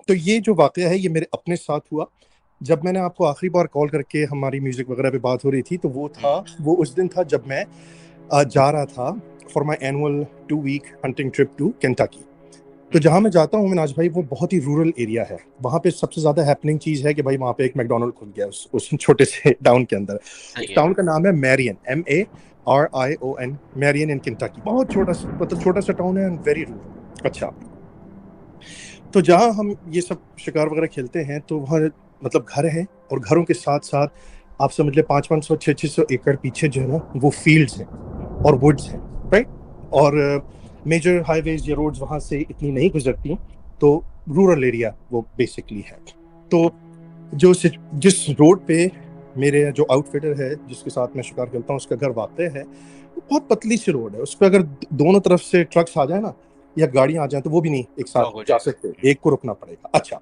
تو یہ جو واقعہ ہے یہ میرے اپنے ساتھ ہوا. جب میں نے آپ کو آخری بار کال کر کے ہماری میوزک وغیرہ پہ بات ہو رہی تھی تو وہ اس دن تھا جب میں جا رہا تھا for my annual 2 week hunting trip to Kentucky. تو جہاں میں جاتا ہوں مناج بھائی وہ بہت ہی رورل ایریا ہے. وہاں پہ سب سے زیادہ ہیپننگ چیز ہے کہ بھائی وہاں پہ ایک میکڈونلڈ کھل گیا اس چھوٹے سے ٹاؤن کے اندر. اس ٹاؤن کا نام ہے میرین, MARION, میرین ان کینٹاکی. بہت چھوٹا سا ٹاؤن ہے, ویری رورل. اچھا, تو جہاں ہم یہ سب شکار وغیرہ کھیلتے ہیں تو وہاں مطلب گھر ہیں, اور گھروں کے ساتھ ساتھ آپ سمجھ لیں 500 600 ایکڑ پیچھے جو ہے نا وہ فیلڈز ہیں اور ووڈز ہیں, رائٹ. اور میجر ہائی ویز یا روڈز وہاں سے اتنی نہیں گزرتی, تو رورل ایریا وہ بیسکلی ہے. تو جس روڈ پہ میرے جو آؤٹ فٹر ہے جس کے ساتھ میں شکار کھیلتا ہوں اس کا گھر واقع ہے, وہ بہت پتلی سی روڈ ہے. اس پہ اگر دونوں طرف سے ٹرکس آ جائیں نا یا گاڑیاں آ جائیں تو وہ بھی نہیں ایک ساتھ جا سکتے, ایک کو رکنا پڑے گا. اچھا,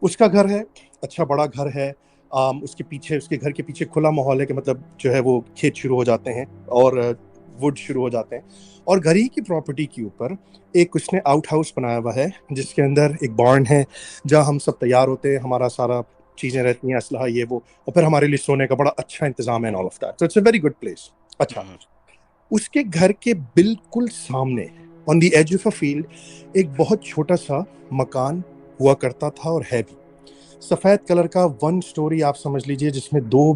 اس کا گھر ہے, اچھا بڑا گھر ہے. اس کے گھر کے پیچھے کھلا ماحول ہے کہ مطلب جو ہے وہ کھیت شروع ہو جاتے ہیں اور ووڈ شروع ہو جاتے ہیں. اور گھر ہی کی پراپرٹی کے اوپر ایک اس نے آؤٹ ہاؤس بنایا ہوا ہے جس کے اندر ایک بارن ہے جہاں ہم سب تیار ہوتے ہیں, ہمارا سارا چیزیں رہتی ہیں, اسلحہ یہ وہ, اور پھر ہمارے لیے سونے کا بڑا اچھا انتظام ہے and all of that. So it's a very good place. اچھا, اس کے گھر کے بالکل سامنے on the edge of a field ایک بہت چھوٹا سا مکان ہوا کرتا تھا, اور ہے بھی سفید کلر کا, 1 story آپ سمجھ لیجئے, جس میں 2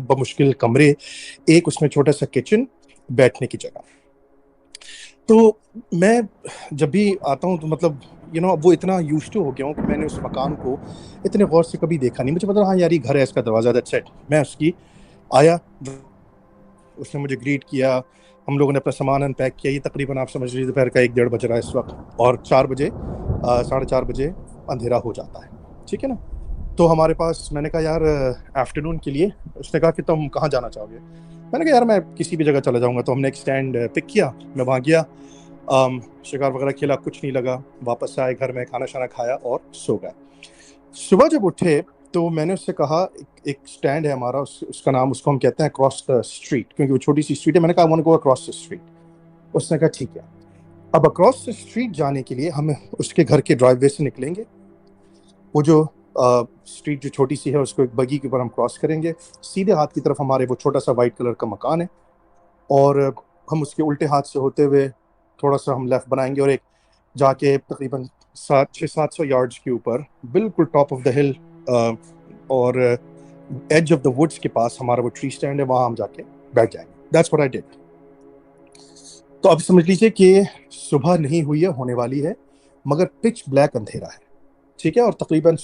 بمشکل کمرے, ایک اس میں چھوٹا سا کچن, بیٹھنے کی جگہ. تو میں جب بھی آتا ہوں تو مطلب وہ اتنا یوز ٹو ہو گیا ہوں کہ میں نے اس مکان کو اتنے غور سے کبھی دیکھا نہیں. مجھے پتا ہاں یار یہ گھر ہے, اس کا دروازہ دیٹس اٹ. میں اس کی آیا, اس نے مجھے گریٹ کیا, ہم لوگوں نے اپنا سامان ان پیک کیا. یہ تقریباً آپ سمجھ لیجیے دوپہر کا 1-1:30 بج رہا ہے اس وقت, اور 4 بجے 4:30 بجے اندھیرا ہو جاتا ہے, ٹھیک ہے نا. تو ہمارے پاس, میں نے کہا یار آفٹرنون کے لیے, اس نے کہا کہ تم کہاں جانا چاہو گے. میں نے کہا یار میں کسی بھی جگہ چلا جاؤں گا. تو ہم نے ایک اسٹینڈ پک کیا, میں وہاں گیا, شکار وغیرہ کھیلا, کچھ نہیں لگا, واپس آئے گھر میں, کھانا شانا کھایا اور سو گئے. صبح جب اٹھے تو میں نے اس سے کہا ایک اسٹینڈ ہے ہمارا, اس کا نام, اس کو ہم کہتے ہیں اکراس دا اسٹریٹ, کیونکہ وہ چھوٹی سی اسٹریٹ ہے. میں نے کہا I want to go across the street. اس نے کہا ٹھیک ہے. اب اکراس دا اسٹریٹ جانے کے لیے ہم اس کے گھر کے ڈرائیو وے سے نکلیں گے. وہ جو اسٹریٹ جو چھوٹی سی ہے اس کو ایک بگی کے اوپر ہم کراس کریں گے. سیدھے ہاتھ کی طرف ہمارے وہ چھوٹا سا وائٹ کلر کا مکان ہے, اور ہم اس کے الٹے ہاتھ سے ہوتے ہوئے تھوڑا سا ہم لیفٹ بنائیں گے, اور ایک جا کے تقریباً 600-700 یارڈز کے اوپر بالکل ٹاپ آف دا ہل اور ایج آف دا ووڈس کے پاس ہمارا وہ ٹری اسٹینڈ ہے, وہاں ہم جا کے بیٹھ جائیں گے. That's what I did. تو اب سمجھ لیجیے کہ صبح نہیں ہوئی ہے, ہونے والی ہے, مگر پچ بلیک اندھیرا ہے, ٹھیک ہے. اور تقریباً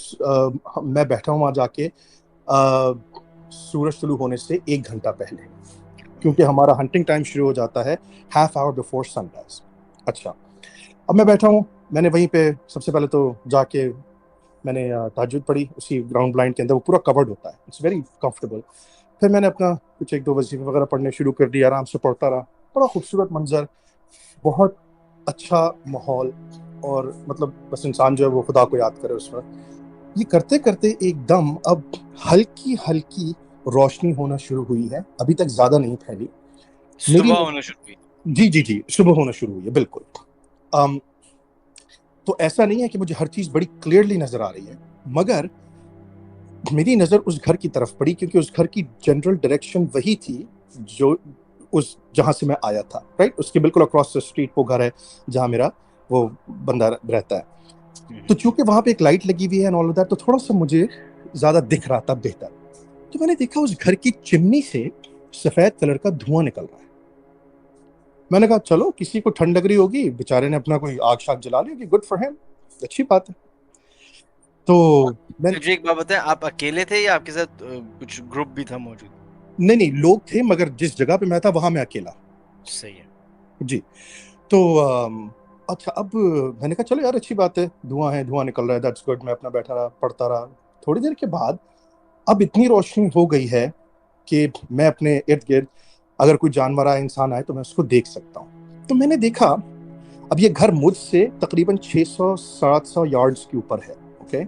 میں بیٹھا ہوں وہاں جا کے سورج طلوع ہونے سے 1 گھنٹہ پہلے, کیونکہ ہمارا ہنٹنگ ٹائم شروع ہو جاتا ہے ½ hour before sunrise. اچھا, اب میں بیٹھا ہوں, میں نے وہیں پہ سب سے پہلے تو جا کے میں نے تہجد پڑھی اسی گراؤنڈ بلائنڈ کے اندر, وہ پورا کورڈ ہوتا ہے, اٹس ویری کمفرٹیبل. پھر میں نے اپنا کچھ 1-2 وظیفے وغیرہ پڑھنے شروع کر دی, آرام سے پڑھتا رہا. بڑا خوبصورت منظر, بہت اچھا ماحول, اور مطلب بس انسان جو ہے وہ خدا کو یاد کرے اس وقت. یہ کرتے کرتے ایک دم اب ہلکی ہلکی روشنی ہونا شروع ہوئی ہے, ابھی تک زیادہ نہیں پھیلی. صبح ہونا شروع ہوئی. جی صبح ہونا شروع ہوئی ہے, بالکل. تو ایسا نہیں ہے کہ مجھے ہر چیز بڑی کلیئرلی نظر آ رہی ہے, مگر میری نظر اس گھر کی طرف پڑی, کیونکہ اس گھر کی جنرل ڈائریکشن وہی تھی جو جہاں سے میں آیا تھا, رائٹ. اس کے بالکل اکراس دا اسٹریٹ وہ گھر ہے جہاں میرا وہ بندہ رہتا ہے. تو چونکہ وہاں پہ ایک لائٹ لگی ہوئی ہے and all of that, تو تھوڑا سا مجھے زیادہ دکھ رہا تھا بہتر. تو میں نے دیکھا اس گھر کی چمنی سے سفید کلر کا دھواں نکل رہا ہے. میں نے کہا چلو کسی کو ٹھنڈ لگ رہی ہوگی, بیچارے نے اپنا کوئی آگ شاگ جلا لی ہوگی, گڈ فار ہیم, اچھی بات ہے. تو مجھے ایک بات بتائیں, آپ اکیلے تھے یا آپ کے ساتھ کچھ گروپ بھی تھا موجود؟ نہیں لوگ تھے, مگر جس جگہ پہ میں تھا وہاں میں اکیلا. صحیح ہے جی. تو اچھا, اب میں نے کہا چلو یار اچھی بات ہے, دھواں نکل رہا ہے, دیٹس گڈ. میں اپنا بیٹھا رہا, پڑھتا رہا. تھوڑی دیر کے بعد اب اتنی روشنی ہو گئی ہے کہ میں اپنے ارد گرد اگر کوئی جانور آئے, انسان آئے, تو میں اس کو دیکھ سکتا ہوں. تو میں نے دیکھا اب یہ گھر مجھ سے تقریباً 600-700 یارڈز کے اوپر ہے, اوکے.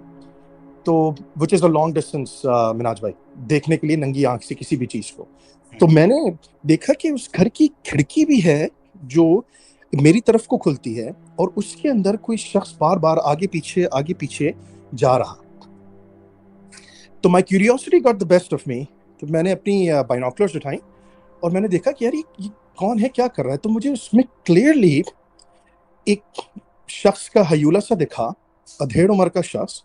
تو وچ از اے لانگ ڈسٹینس مناج بھائی, دیکھنے کے لیے ننگی آنکھ سے کسی بھی چیز کو. تو میں نے دیکھا کہ اس گھر کی کھڑکی بھی ہے جو میری طرف کو کھلتی ہے, اور اس کے اندر کوئی شخص بار بار آگے پیچھے جا رہا. تو my curiosity got the best of me. تو میں نے اپنی بائنوکولرز اٹھائیں اور میں نے دیکھا کہ یار یہ کون ہے, کیا کر رہا ہے. تو مجھے اس میں کلیئرلی ایک شخص کا ہیولہ سا دکھا, ادھیڑ عمر کا شخص,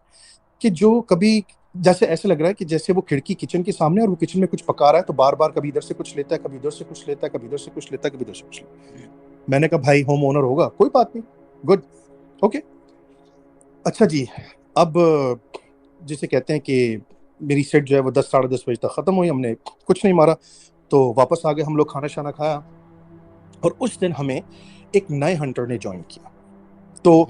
کہ جو کبھی جیسے ایسے لگ رہا ہے کہ جیسے وہ کھڑکی کچن کے سامنے اور وہ کچن میں کچھ پکا رہا ہے تو بار بار کبھی ادھر سے کچھ لیتا ہے, کبھی ادھر سے کچھ لیتا ہے, کبھی ادھر سے کچھ لیتا ہے, کبھی ادھر سے کچھ لیتا ہے. میں نے کہا بھائی ہوم اونر ہوگا, کوئی بات نہیں, گڈ, اوکے. اچھا جی, اب جسے کہتے ہیں کہ میری سیٹ جو ہے وہ 10 ساڑھے 10 بجے تک ختم ہوئی, ہم نے کچھ نہیں مارا تو واپس آ گئے ہم لوگ, کھانا شانا کھایا. اور اس دن ہمیں ایک نئے ہنٹر نے جوائن کیا. تو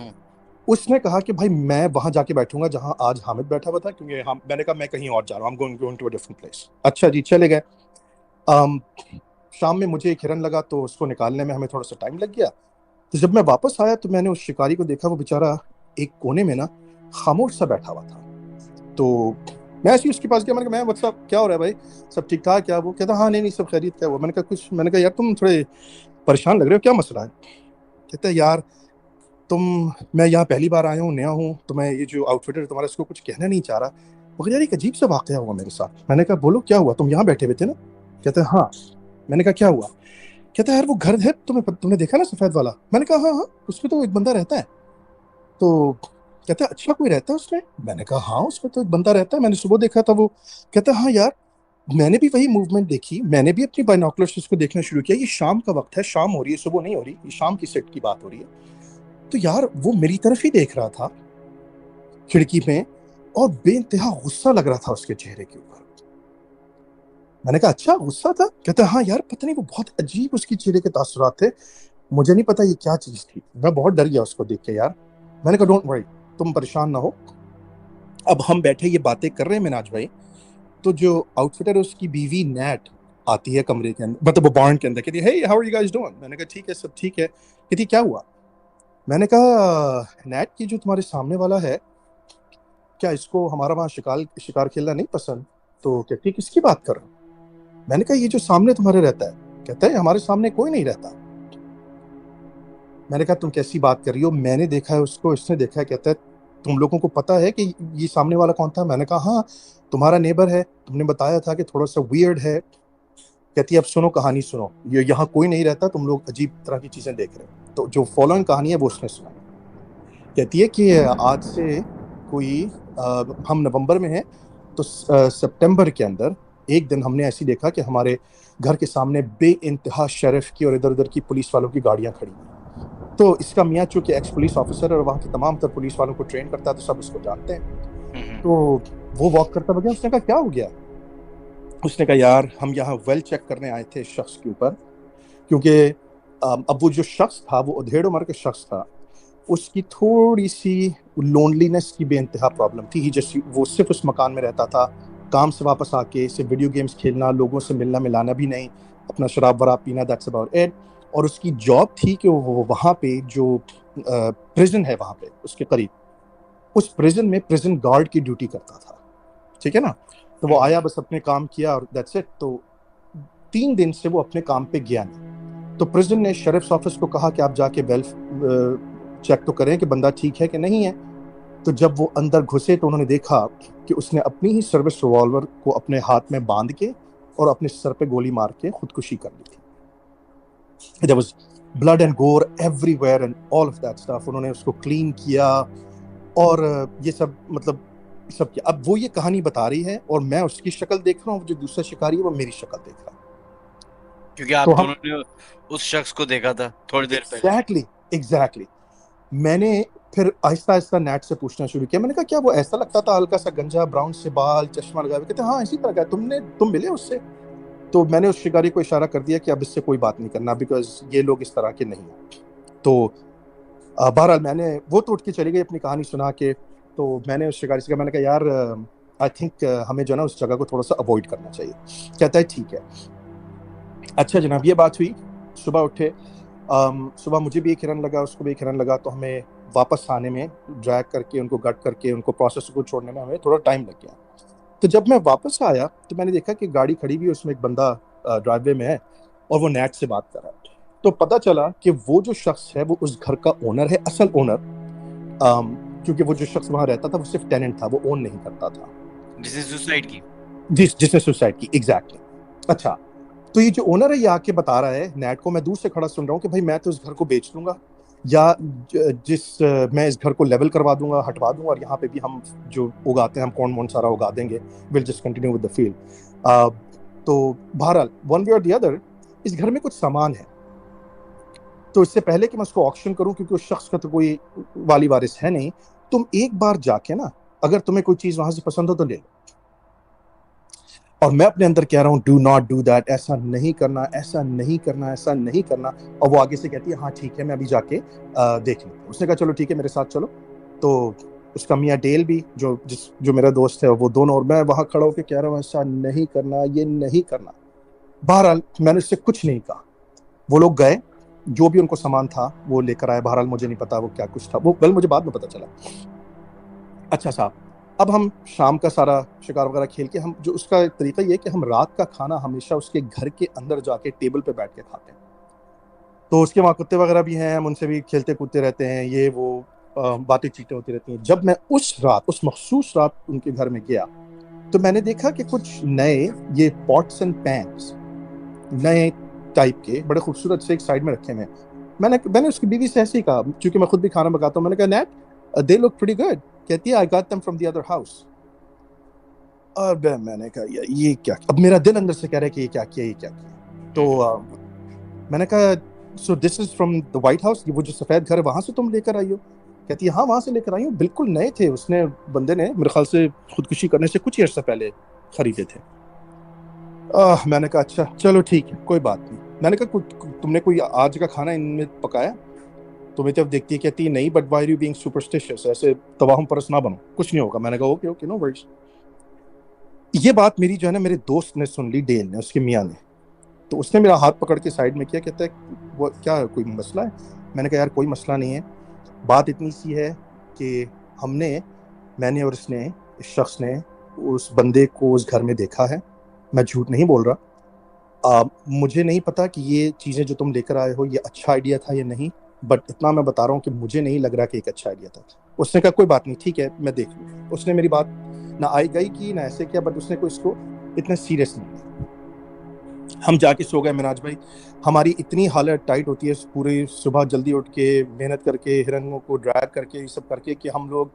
اس نے کہا کہ بھائی میں وہاں جا کے بیٹھوں گا جہاں آج حامد بیٹھا ہوا تھا, کیونکہ میں نے کہا میں کہیں اور جا رہا ہوں, going to a different place. اچھا جی, چلے گئے. شام میں مجھے ایک ہرن لگا تو اس کو نکالنے میں ہمیں تھوڑا سا ٹائم لگ گیا. تو جب میں واپس آیا تو میں نے اس شکاری کو دیکھا, وہ بیچارہ ایک کونے میں نا خاموش سا بیٹھا ہوا تھا. تو میں ایسے ہی اس کے پاس گیا, میں نے کہا واٹس اپ, کیا ہو رہا ہے بھائی, سب ٹھیک ٹھاک کیا؟ وہ کہتا ہاں نہیں سب خیریت. کیا ہوا؟ میں نے کہا یار تم تھوڑے پریشان لگ رہے ہو, کیا مسئلہ ہے؟ کہتا ہے یار میں یہاں پہلی بار آیا ہوں, نیا ہوں, تو میں یہ جو آؤٹ فٹر تمہارا اس کو کچھ کہنا نہیں چاہ رہا, مگر یار ایک عجیب سا واقعہ ہوا میرے ساتھ. میں نے کہا بولو کیا ہوا, تم یہاں بیٹھے ہوئے تھے نا؟ کہتا ہے ہاں. میں نے کہا کیا ہوا؟ کہتا ہے یار وہ گھر ہے تم نے دیکھا نا سفید والا؟ میں نے کہا ہاں, اس میں تو ایک بندہ رہتا ہے. تو کہتا ہے اچھا کوئی رہتا ہے اس میں؟ میں نے کہا ہاں اس میں تو ایک بندہ رہتا ہے, میں نے صبح دیکھا تھا وہ. کہتا ہے ہاں یار میں نے بھی وہی موومنٹ دیکھی, میں نے بھی اپنی بائنوکولرز سے اس کو دیکھنا شروع کیا. یہ شام کا وقت ہے, شام ہو رہی ہے, صبح نہیں ہو رہی, یہ شام کی سیٹ کی بات ہو رہی ہے. تو یار وہ میری طرف ہی دیکھ رہا تھا کھڑکی میں, اور بے انتہا غصہ لگ رہا تھا اس کے چہرے کے اوپر. میں نے کہا اچھا غصہ تھا؟ کہتا ہے ہاں یار پتہ نہیں وہ بہت عجیب اس کی چہرے کے تاثرات تھے, مجھے نہیں پتا یہ کیا چیز تھی. میں بہت ڈر گیا اس کو دیکھ کے یار. میں نے کہا ڈونٹ وری, تم پریشان نہ ہو. اب ہم بیٹھے یہ باتیں کر رہے ہیں مناج بھائی, تو جو آؤٹ فٹر ہے اس کی بیوی نیٹ آتی ہے کمرے کے اندر, مطلب وہ بارن کے اندر, کہتی ہے hey how are you guys doing. میں نے کہا ٹھیک ہے سب ٹھیک ہے. کہتی کیا ہوا؟ میں نے کہا نیٹ کی جو تمہارے سامنے والا ہے, کیا اس کو ہمارا وہاں شکار کھیلنا نہیں پسند؟ تو کہتی کس کی بات کر رہا ہوں؟ میں نے کہا یہ جو سامنے تمہارے رہتا ہے. کہتا ہے ہمارے سامنے کوئی نہیں رہتا. میں نے کہا تم کیسی بات کر رہی ہو, میں نے دیکھا ہے اس کو, اس نے دیکھا ہے. کہتا ہے تم لوگوں کو پتا ہے کہ یہ سامنے والا کون تھا؟ میں نے کہا ہاں تمہارا نیبر ہے, تم نے بتایا تھا کہ تھوڑا سا ویئرڈ ہے. کہتی ہے اب سنو کہانی سنو, یہ یہاں کوئی نہیں رہتا, تم لوگ عجیب طرح کی چیزیں دیکھ رہے ہو. تو جو فالوئنگ کہانی ہے وہ اس نے سنائی. کہتی ہے کہ آج سے کوئی ہم نومبر میں ہیں, تو سپٹمبر کے اندر ایک دن ہم نے ایسی دیکھا کہ ہمارے گھر کے سامنے بے انتہا شریف کی اور ادھر ادھر کی پولیس والوں کی گاڑیاں کھڑی ہیں. تو اس کا میاں چونکہ ایکس پولیس آفیسر اور وہاں کے تمام تر پولیس والوں کو ٹرین کرتا ہے تو سب اس کو جانتے ہیں. تو وہ واک کرتا بگیا. اس نے کہا کیا ہو گیا؟ اس نے کہا یار ہم یہاں ویل چیک کرنے آئے تھے اس شخص کے اوپر, کیونکہ اب وہ جو شخص تھا وہ ادھیڑ عمر کا شخص تھا, اس کی تھوڑی سی لونلینس کی بے انتہا پرابلم تھی. وہ صرف اس مکان میں رہتا تھا, کام سے واپس آ کے صرف ویڈیو گیمز کھیلنا, لوگوں سے ملنا ملانا بھی نہیں, اپنا شراب وراب پینا, دیٹس اباؤٹ اٹ. اور اس کی جاب تھی کہ وہ وہاں پہ جو پریزن ہے وہاں پہ اس کے قریب, اس پریزن میں پریزن گارڈ کی ڈیوٹی کرتا تھا. ٹھیک ہے نا. تو وہ آیا, بس اپنے کام کیا اور دیٹس اٹ. تو 3 دن سے وہ اپنے کام پہ گیا نہیں. تو پریزن نے شریف's آفس کو کہا کہ آپ جا کے ویل چیک تو کریں کہ بندہ ٹھیک ہے کہ نہیں ہے. تو جب وہ اندر گھسے تو انہوں نے دیکھا کہ اس نے اپنی ہی سروس ریوالور کو اپنے ہاتھ میں باندھ کے اور اپنے سر پہ گولی مار کے خودکشی کر لی تھی. There was blood and gore everywhere and all of that stuff. انہوں نے اس کو کلین کیا اور یہ سب مطلب سب کیا. اب وہ یہ کہانی بتا رہی ہے اور میں اس کی شکل دیکھ رہا ہوں, جو دوسرا شکاری ہے وہ میری شکل دیکھ رہا ہے, کیونکہ آپ دونوں نے اس شخص کو دیکھا تھا تھوڑی دیر پہلے. ایگزیکٹلی. میں نے پھر آہستہ آہستہ نیٹ سے پوچھنا شروع کیا. میں نے کہا کیا وہ ایسا لگتا تھا, ہلکا سا گنجا, براؤن سے بال, چشمہ لگائے ہوئے؟ کہتے ہاں اسی طرح کا. تم ملے اس سے؟ تو میں نے اس شکاری کو اشارہ کر دیا کہ اب اس سے کوئی بات نہیں کرنا, بیکاز یہ لوگ اس طرح کے نہیں ہیں. تو بہرحال میں نے وہ تو اٹھ کے چلی گئی اپنی کہانی سنا کے. تو میں نے اس شکاری سے کہا, میں نے کہا یار آئی تھنک ہمیں جو ہے نا اس جگہ کو تھوڑا سا اوائڈ کرنا چاہیے. کہتا ہے ٹھیک ہے. اچھا جناب یہ بات ہوئی. صبح اٹھے, صبح مجھے بھی ایک ہرن لگا, اس کو بھی ایک ہرن لگا. تو ہمیں واپس آنے میں, ڈریگ کر کے ان کو گٹ کر کے ان کو پروسیس کو چھوڑنے میں ہمیں تھوڑا ٹائم لگ گیا. تو جب میں واپس آیا تو میں نے دیکھا کہ گاڑی کھڑی ہوئی, اس میں ایک بندہ ڈرائیو وے میں ہے اور وہ نیٹ سے بات کر رہا ہے. تو پتہ چلا کہ وہ جو شخص ہے وہ اس گھر کا اونر ہے, اصل اونر. کیونکہ وہ جو شخص وہاں رہتا تھا وہ صرف ٹیننٹ تھا, وہ اون نہیں کرتا تھا. جس نے سوسائڈ کی. جس نے سوسائڈ کی, ایگزیکٹلی. اچھا, تو یہ جو اونر ہے یہ آ کے بتا رہا ہے نیٹ کو, میں دور سے کھڑا سن رہا ہوں کہ بھائی میں تو اس گھر کو بیچ دوں گا, یا میں اس گھر کو لیول کروا دوں گا, ہٹوا دوں گا, اور یہاں پہ بھی ہم جو اگاتے ہیں ہم کون سارا اگا دیں گے, well just continue with the field. تو بہرحال ون وے اور دی ادر اس گھر میں کچھ سامان ہے, تو اس سے پہلے کہ میں اس کو آکشن کروں, کیونکہ اس شخص کا تو کوئی والی وارث ہے نہیں, تم ایک بار جا کے نا اگر تمہیں کوئی چیز وہاں سے پسند ہو تو لے لو. اور میں اپنے اندر کہہ رہا ہوں ڈو ناٹ ڈو دیٹ, ایسا نہیں کرنا, ایسا نہیں کرنا, ایسا نہیں کرنا. اور وہ آگے سے کہتی ہے ہاں ٹھیک ہے میں ابھی جا کے دیکھ لوں. اس نے کہا چلو ٹھیک ہے میرے ساتھ چلو. تو اس کا میاں ڈیل بھی جو میرا دوست ہے وہ دونوں, اور میں وہاں کھڑا ہو کے کہہ رہا ہوں ایسا نہیں کرنا, یہ نہیں کرنا. بہرحال میں نے اس سے کچھ نہیں کہا. وہ لوگ گئے, جو بھی ان کو سامان تھا وہ لے کر آئے. بہرحال مجھے نہیں پتا وہ کیا کچھ تھا, وہ مجھے بعد میں پتا چلا. اچھا صاحب, اب ہم شام کا سارا شکار وغیرہ کھیل کے, ہم جو اس کا طریقہ یہ ہے کہ ہم رات کا کھانا ہمیشہ اس کے گھر کے اندر جا کے ٹیبل پہ بیٹھ کے کھاتے ہیں. تو اس کے وہاں کتے وغیرہ بھی ہیں, ہم ان سے بھی کھیلتے کودتے رہتے ہیں, یہ وہ باتیں چیتیں ہوتی رہتی ہیں. جب میں اس مخصوص رات ان کے گھر میں گیا تو میں نے دیکھا کہ کچھ نئے یہ پاٹس اینڈ پینس نئے ٹائپ کے بڑے خوبصورت سے ایک سائڈ میں رکھے ہوئے ہیں. میں نے اس کی بیوی سے ایسے ہی کہا, چونکہ میں خود بھی کھانا پکاتا ہوں, میں نے کہا نیٹ دے لک پریٹی گڈ. کہتی ہے I got them from the other house. اب میں نے کہا یہ کیا, اب میرا دل اندر سے کہہ رہا ہے کہ یہ کیا کیا. تو میں نے کہا so this is from the White House, وہ جو سفید گھر ہے وہاں سے تم لے کر آئی ہو؟ کہتی ہے ہاں وہاں سے لے کر آئی ہوں, بالکل نئے تھے, اس نے بندے نے میرے خیال سے خودکشی کرنے سے کچھ عرصہ پہلے خریدے تھے. میں نے کہا اچھا چلو ٹھیک ہے کوئی بات نہیں. میں نے کہا تم نے کوئی آج کا کھانا ان میں پکایا؟ تو میری طرف دیکھتی ہے کہتی ہے نہیں, but why are you being superstitious, ایسے تواہم پرست نہ بنو, کچھ نہیں ہوگا. میں نے کہا اوکے نو ورڈز. یہ بات میری جو ہے نا میرے دوست نے سن لی, ڈیل نے, اس کے میاں نے. تو اس نے میرا ہاتھ پکڑ کے سائڈ میں کیا, کہتا ہے وہ کیا کوئی مسئلہ ہے؟ میں نے کہا یار کوئی مسئلہ نہیں ہے, بات اتنی سی ہے کہ میں نے اور اس شخص نے اس بندے کو اس گھر میں دیکھا ہے. میں جھوٹ نہیں بول رہا. مجھے نہیں پتا کہ یہ چیزیں جو تم لے کر آئے ہو یہ اچھا آئیڈیا تھا یا نہیں, بٹ اتنا میں بتا رہا ہوں کہ مجھے نہیں لگ رہا کہ ایک اچھا آئیڈیا تھا. اس نے کہا کوئی بات نہیں ٹھیک ہے میں دیکھ لوں. اس نے میری بات نہ آئی گئی کی نہ ایسے کیا, بٹ اس نے کوئی اس کو اتنا سیریس نہیں لیا. ہم جا کے سو گئے مناج بھائی. ہماری اتنی حالت ٹائٹ ہوتی ہے پوری صبح جلدی اٹھ کے محنت کر کے ہرنگوں کو ڈرائیو کر کے یہ سب کر کے, کہ ہم لوگ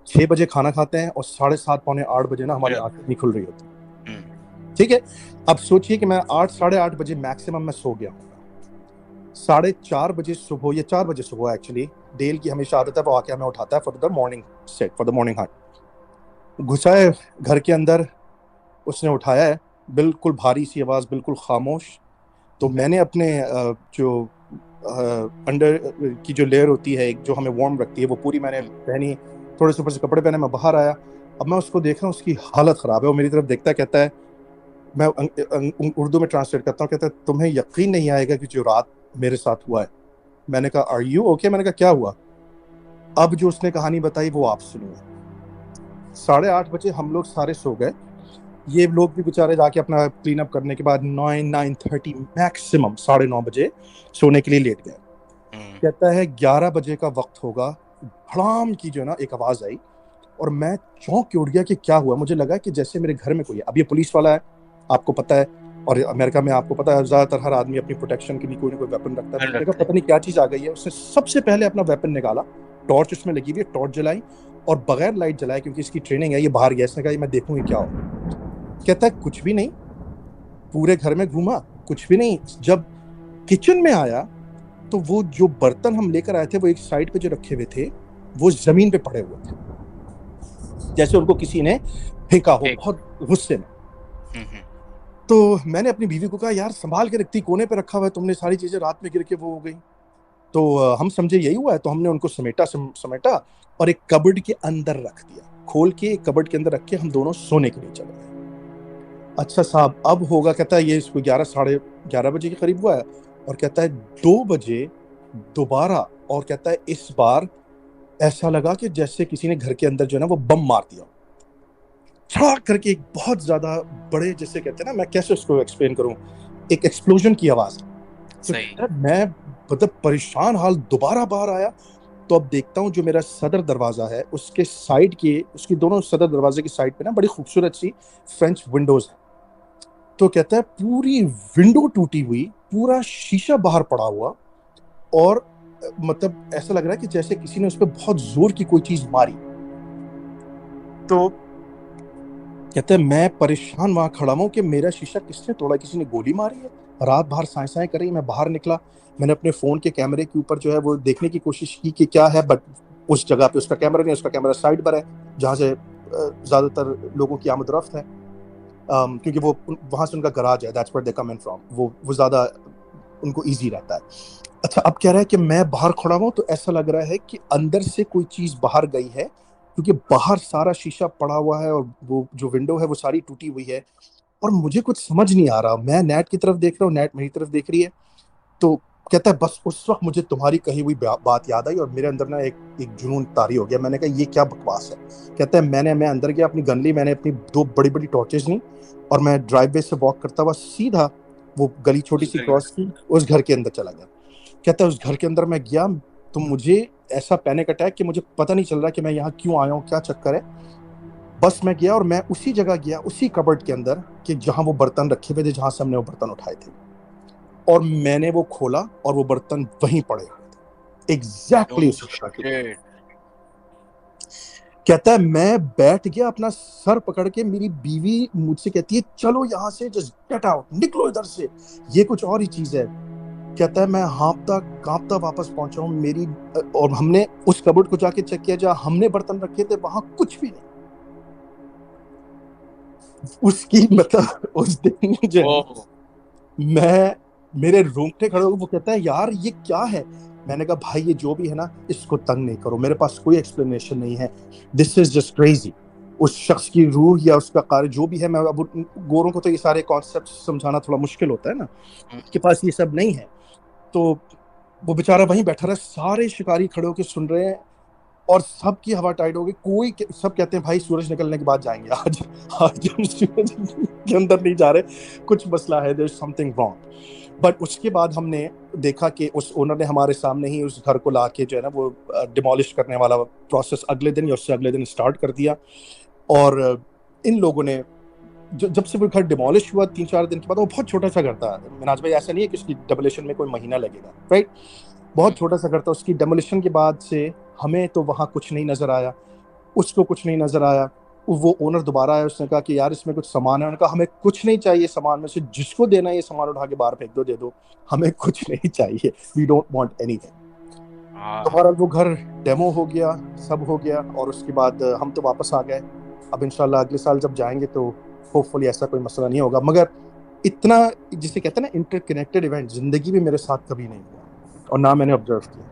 6 بجے کھانا کھاتے ہیں اور 7:30 پونے 8 بجے نا ہماری آنکھ نہیں کھل رہی ہوتی. ٹھیک ہے, اب سوچئے کہ میں 8-8:30 بجے میکسیمم میں سو گیا ہوں. 4:30 بجے صبح یا 4 بجے صبح ایکچولی ڈیل کی ہمیشہ عادت ہے وہ آ کے ہمیں اٹھاتا ہے for the morning set, for the morning heart. گھسا ہے گھر کے اندر, اس نے اٹھایا ہے, بالکل بھاری سی آواز, بالکل خاموش. تو میں نے اپنے جو انڈر کی جو لیئر ہوتی ہے جو ہمیں وارم رکھتی ہے وہ پوری میں نے پہنی, تھوڑے سے اوپر سے کپڑے پہنے, میں باہر آیا. اب میں اس کو دیکھ رہا ہوں, اس کی حالت خراب ہے. وہ میری طرف دیکھتا ہے, کہتا ہے, میں اردو میں ٹرانسلیٹ کرتا ہوں, کہتا ہے تمہیں یقین نہیں آئے گا کہ جو رات میرے ساتھ ہوا ہے. میں نے کہا آر یو اوکے؟ میں نے کہا کیا ہوا؟ اب جو اس نے کہانی بتائی وہ آپ سنیے. 8:30 بجے ہم لوگ سارے سو گئے, یہ لوگ بھی بیچارے جا کے اپنا کلین اپ کرنے کے بعد 9:30 میکسیمم 9:30 بجے سونے کے لیے لیٹ گئے. کہتا ہے 11 بجے کا وقت ہوگا, بھڑام کی جو ہے نا ایک آواز آئی اور میں چونک کے اٹھ گیا کہ کیا ہوا. مجھے لگا کہ جیسے میرے گھر میں کوئی ہے. اب یہ پولیس والا ہے آپ کو پتا ہے, اور امریکہ میں آپ کو پتا ہے زیادہ تر ہر آدمی اپنی پروٹیکشن کے لیے کوئی نہ کوئی ویپن رکھتا ہے. تو پتہ نہیں کیا چیز آ گئی ہے. اس نے سب سے پہلے اپنا ویپن نکالا, ٹارچ اس میں لگی ہوئی ہے, ٹارچ جلائی اور بغیر لائٹ جلائے کیونکہ اس کی ٹریننگ ہے, یہ باہر گیا. اس نے کہا میں دیکھوں گی کیا ہو. کہتا ہے کچھ بھی نہیں, پورے گھر میں گھوما کچھ بھی نہیں. جب کچن میں آیا تو وہ جو برتن ہم لے کر آئے تھے وہ ایک سائڈ پہ جو رکھے ہوئے تھے وہ زمین پہ پڑے ہوئے تھے, جیسے ان کو کسی نے پھینکا ہو بہت غصے میں. تو میں نے اپنی بیوی کو کہا یار سنبھال کے رکھتی, کونے پہ رکھا ہوا ہے تم نے ساری چیزیں, رات میں گر کے وہ ہو گئی. تو ہم سمجھے یہی ہوا ہے, تو ہم نے ان کو سمیٹا اور ایک کبڈ کے اندر رکھ دیا, کھول کے ایک کبڈ کے اندر رکھ کے ہم دونوں سونے کے لیے چلے گئے. اچھا صاحب اب ہوگا, کہتا ہے یہ اس کو 11 بجے کے قریب ہوا ہے, اور کہتا ہے 2 بجے دوبارہ, اور کہتا ہے اس بار ایسا لگا کہ جیسے کسی نے گھر کے اندر جو ہے نا وہ بم مار دیا, چھڑاک کر کے ایک بہت زیادہ بڑے, جیسے کہتے ہیں نا, میں کیسے اس کو ایکسپلین کروں, ایک ایکسپلوژن کی آواز. میں مطلب پریشان حال دوبارہ باہر آیا تو اب دیکھتا ہوں جو میرا صدر دروازہ ہے اس کے سائڈ کے اس کی دونوں صدر دروازے کی سائڈ پہ نا بڑی خوبصورت سی فرینچ ونڈوز ہیں. تو کہتا ہے پوری ونڈو ٹوٹی ہوئی, پورا شیشہ باہر پڑا ہوا, اور مطلب ایسا لگ رہا ہے کہ جیسے کسی نے اس پہ بہت زور کی کوئی چیز ماری. تو کہتا ہے میں پریشان وہاں کھڑا ہوں کہ میرا شیشہ کس نے توڑا, کسی نے گولی ماری ہے. رات باہر سائیں سائیں کر رہی, میں باہر نکلا, میں نے اپنے فون کے کیمرے کے اوپر جو ہے وہ دیکھنے کی کوشش کی کہ کیا ہے, بٹ اس جگہ پہ اس کا کیمرہ نہیں, اس کا کیمرہ سائڈ پر ہے جہاں سے زیادہ تر لوگوں کی آمد رفت ہے, کیونکہ وہ وہاں سے ان کا گراج ہے, that's where they come in from, وہ زیادہ ان کو ایزی رہتا ہے. اچھا اب کہہ رہا ہے کہ میں باہر کھڑا ہوں تو ایسا لگ رہا ہے کہ اندر سے کوئی چیز باہر گئی ہے, کیونکہ باہر سارا شیشہ پڑا ہوا ہے اور وہ جو ونڈو ہے وہ ساری ٹوٹی ہوئی ہے, اور مجھے کچھ سمجھ نہیں آ رہا. میں نیٹ کی طرف دیکھ رہا ہوں, نیٹ میری طرف دیکھ رہی ہے. تو کہتا ہے بس اس وقت مجھے تمہاری کہی ہوئی بات یاد آئی اور میرے اندر نا ایک جنون طاری ہو گیا. میں نے کہا یہ کیا بکواس ہے. کہتا ہے میں اندر گیا, اپنی گن لی, میں نے اپنی 2 بڑی بڑی ٹارچز لی اور میں ڈرائیو وے سے واک کرتا ہوا سیدھا وہ گلی چھوٹی سی کراس کی, اس گھر کے اندر چلا گیا. کہتا ہے اس گھر کے اندر میں گیا تو مجھے ایسا پینک اٹیک کہ مجھے پتہ نہیں چل رہا کہ میں یہاں کیوں آیا ہوں, کیا چکر ہے. بس میں گیا اور میں اسی جگہ گیا, اسی کبرڈ کے اندر کہ جہاں وہ برتن رکھے ہوئے تھے, جہاں سے ہم نے وہ برتن اٹھائے تھے, اور میں نے وہ کھولا اور وہ برتن وہیں پڑے ہوئے تھے, ایگزیکٹلی اسی جگہ کے. کہتا ہے میں بیٹھ گیا اپنا سر پکڑ کے, میری بیوی مجھ سے کہتی ہے چلو یہاں سے, جسٹ گیٹ آؤٹ, نکلو ادھر سے, یہ کچھ اور ہی چیز ہے. کہتا ہے میں ہانپتا کانپتا واپس پہنچا ہوں. میری اور ہم نے اس کبرڈ کو جا کے چیک کیا جہاں ہم نے برتن رکھے تھے, وہاں کچھ بھی نہیں. اس کی مطلب اس دن جو ہے میں میرے رونگٹے کھڑے ہو, وہ کہتا ہے یار یہ کیا ہے. میں نے کہا بھائی یہ جو بھی ہے نا اس کو تنگ نہیں کرو, میرے پاس کوئی ایکسپلینیشن نہیں ہے, دس از جسٹ کریزی. اس شخص کی روح یا اس کا قارئ جو بھی ہے, میں اب گوروں کو تو یہ سارے کانسیپٹ سمجھانا تھوڑا مشکل ہوتا ہے نا, اس کے پاس یہ سب نہیں ہے. تو وہ بیچارہ وہیں بیٹھا رہا, سارے شکاری کھڑے ہو کے سن رہے ہیں اور سب کی ہوا ٹائٹ ہو گئی. کوئی سب کہتے ہیں بھائی سورج نکلنے کے بعد جائیں گے, آج ہم سورج کے اندر نہیں جا رہے, کچھ مسئلہ ہے, there is something wrong. But اس کے بعد ہم نے دیکھا کہ اس اونر نے ہمارے سامنے ہی اس گھر کو لا کے جو ہے نا وہ ڈیمولش کرنے والا پروسیس اگلے دن یا اس سے اگلے دن اسٹارٹ کر دیا. اور ان لوگوں نے جب سے وہ گھر ڈیمولش ہوا 3-4 دن کے بعد, وہ بہت چھوٹا سا گھر تھا مناج بھائی, ایسا نہیں ہے کہ اس کی ڈیمولیشن میں کوئی مہینہ لگے گا, رائٹ, بہت چھوٹا سا گھر تھا. اس کی ڈیمولیشن کے بعد سے ہمیں تو وہاں کچھ نہیں نظر آیا, اس کو کچھ نہیں نظر آیا. وہ اونر دوبارہ آیا, اس نے کہا کہ یار اس میں کچھ سامان ہے. انہوں نے کہا ہمیں کچھ نہیں چاہیے سامان میں سے, جس کو دینا ہے یہ سامان اٹھا کے باہر پھینک دو, دے دو, ہمیں کچھ نہیں چاہیے, we don't want anything. ہمارا وہ گھر ڈیمو ہو گیا, سب ہو گیا, اور اس کے بعد ہم تو واپس آ گئے. اب انشاءاللہ اگلے سال جب جائیں گے تو ہوپ فلی ایسا کوئی مسئلہ نہیں ہوگا. مگر اتنا جسے کہتے ہیں نا انٹر کنیکٹڈ ایونٹ زندگی میں میرے ساتھ کبھی نہیں ہوا, اور نہ میں نے آبزرو کیا.